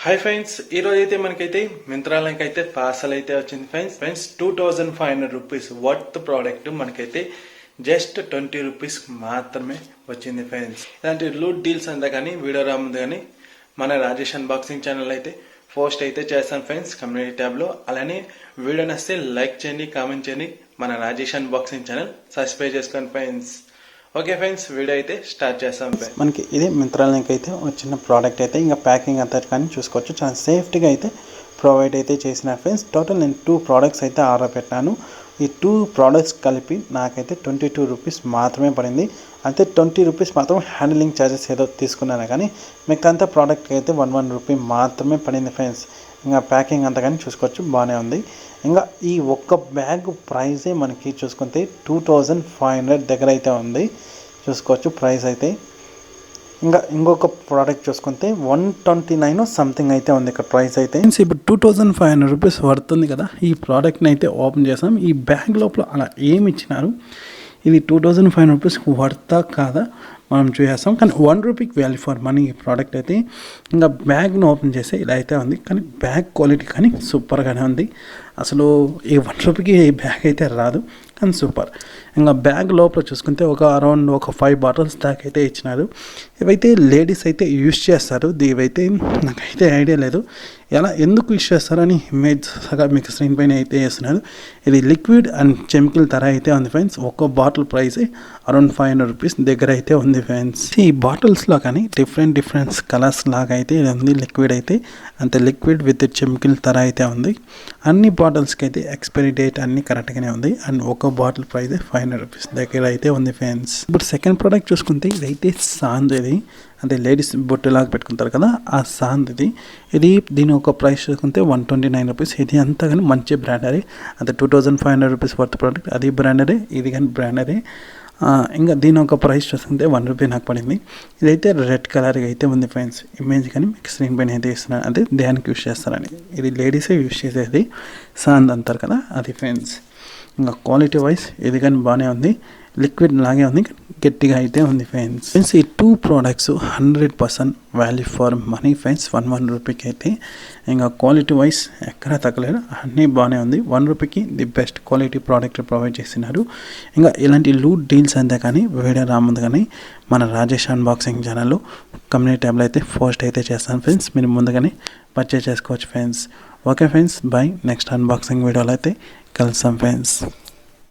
Hi friends, ఈరోజు అయితే మనకైతే మింత్రాలకి అయితే పార్సల్ అయితే వచ్చింది ఫ్రెండ్స్ 2500 రూపీస్ వర్త్ ప్రోడక్ట్ మనకైతే జస్ట్ 20 రూపీస్ మాత్రమే వచ్చింది ఫ్రెండ్స్. ఇలాంటి లూట్ డీల్స్ అంతా కానీ వీడియో రాముంది కానీ మన రాజేష్ అన్బాక్సింగ్ ఛానల్ అయితే పోస్ట్ అయితే చేస్తాను ఫ్రెండ్స్ కమ్యూనిటీ ట్యాబ్లో. అలానే వీడియో నచ్చితే లైక్ చేయండి, కామెంట్ చేయండి, మన రాజేష్ అన్బాక్సింగ్ ఛానల్ సబ్స్క్రైబ్ చేసుకోండి ఫ్రెండ్స్. ఓకే ఫ్రెండ్స్, వీడియో అయితే స్టార్ట్ చేస్తాం. మనకి ఇది మింత్రా లింక్ అయితే వచ్చిన ప్రోడక్ట్ అయితే ఇంకా ప్యాకింగ్ అంతా కానీ చూసుకోవచ్చు. చాలా సేఫ్టీగా అయితే ప్రొవైడ్ అయితే చేసిన ఫ్రెండ్స్. టోటల్ నేను 2 ప్రోడక్ట్స్ అయితే ఆర్డర్ పెట్టాను. ఈ 2 ప్రోడక్ట్స్ కలిపి నాకైతే 22 రూపీస్ మాత్రమే పడింది. అయితే 20 రూపీస్ మాత్రం హ్యాండిలింగ్ ఛార్జెస్ ఏదో తీసుకున్నాను, కానీ మిగతా అంతా ప్రోడక్ట్కి అయితే 1 రూపీ మాత్రమే పడింది ఫ్రెండ్స్. ఇంకా ప్యాకింగ్ అంతా కానీ చూసుకోవచ్చు, బాగానే ఉంది. ఇంకా ఈ ఒక్క బ్యాగ్ ప్రైజే మనకి చూసుకుంటే 2500 దగ్గర అయితే ఉంది, చూసుకోవచ్చు ప్రైస్ అయితే. ఇంకా ఇంకొక ప్రోడక్ట్ చూసుకుంటే 129 సంథింగ్ అయితే ఉంది ఇక్కడ ప్రైస్ అయితే. ఇప్పుడు 2500 రూపీస్ పడుతుంది కదా. ఈ ప్రోడక్ట్ని అయితే ఓపెన్ చేసాం. ఈ బ్యాగ్ లోపల అలా ఏమి ఇచ్చినారు, ఇది 2500 రూపీస్ వర్తా కాదా మనం చూసేస్తాం. కానీ 1 రూపీకి వాల్యూ ఫర్ మనీ ఈ ప్రోడక్ట్ అయితే. ఇంకా బ్యాగ్ను ఓపెన్ చేస్తే ఇలా అయితే ఉంది, కానీ బ్యాగ్ క్వాలిటీ కానీ సూపర్గానే ఉంది. అసలు ఈ 1 రూపీకి ఈ బ్యాగ్ అయితే రాదు, కానీ సూపర్. ఇంకా బ్యాగ్ లోపల చూసుకుంటే అరౌండ్ 5 బాటిల్స్ దాకా అయితే ఇచ్చినారు. ఇవైతే లేడీస్ అయితే యూజ్ చేస్తారు. ఇవైతే నాకైతే ఐడియా లేదు ఎలా ఎందుకు యూజ్ చేస్తారని. ఇమేజ్ సగా మీకు స్క్రీన్ పైన అయితే వేస్తున్నారు. ఇది లిక్విడ్ అండ్ కెమికల్ ధర అయితే ఉంది ఫ్రెండ్స్. ఒక్కో బాటిల్ ప్రైస్ అరౌండ్ 500 రూపీస్ దగ్గర అయితే ఉంది ఫ్రెండ్స్. ఈ బాటిల్స్లో కానీ డిఫరెంట్ కలర్స్ లాగా అయితే ఉంది. లిక్విడ్ అయితే అంతే, లిక్విడ్ విత్ కెమికల్ ధర అయితే ఉంది. అన్ని బాటిల్స్కి అయితే ఎక్స్పైరీ డేట్ అన్నీ కరెక్ట్గానే ఉంది. అండ్ ఒక బాటిల్ ప్రైస్ 500 రూపీస్ దగ్గర అయితే ఉంది ఫ్రెండ్స్. ఇప్పుడు సెకండ్ ప్రోడక్ట్ చూసుకుంటే ఇదైతే సాంద్. ఇది అంటే లేడీస్ బొట్టులాగా పెట్టుకుంటారు కదా, ఆ సాంద్ ఇది దీని ఒక ప్రైస్ చూసుకుంటే 129 రూపీస్. ఇది అంతా కానీ మంచి బ్రాండరే. అంటే 2500 రూపీస్ వర్త్ ప్రోడక్ట్, అది బ్రాండరే, ఇది కానీ బ్రాండరే. ఇంకా దీని ఒక ప్రైస్ చూసుకుంటే 1 రూపీ నాకు పడింది. ఇదైతే రెడ్ కలర్గా అయితే ఉంది ఫ్రెండ్స్. ఇమేజ్ కానీ మీకు స్క్రీన్ పైన అయితే ఇస్తున్నాను, అదే దేనికి యూజ్ చేస్తారని. ఇది లేడీసే యూజ్ చేసేది సాంద్ అంటారు కదా, అది ఫ్రెండ్స్. ఇంకా క్వాలిటీ వైజ్ ఇది కానీ బాగానే ఉంది, లిక్విడ్ లాగే ఉంది, గట్టిగా అయితే ఉంది ఫ్రెండ్స్. ఈ 2 products 100% value for money friends. 1 రూపీకి అయితే ఇంకా క్వాలిటీ వైజ్ ఎక్కడా తగ్గలేదు, అన్నీ బాగానే ఉంది. 1 రూపీకి the best quality product provide చేస్తున్నారు. ఇంకా ఇలాంటి లూట్ డీల్స్ అంతే కానీ వీడియో రాముంది కానీ మన రాజేష్ అన్బాక్సింగ్ ఛానల్లో కమ్యూనిటీ ట్యాబ్లో అయితే పోస్ట్ అయితే చేస్తాను ఫ్రెండ్స్. మీరు ముందుగానే పర్చేస్ చేసుకోవచ్చు friends. Okay friends, bye. Next unboxing వీడియోలో అయితే కలుస్తాం ఫ్రెండ్స్.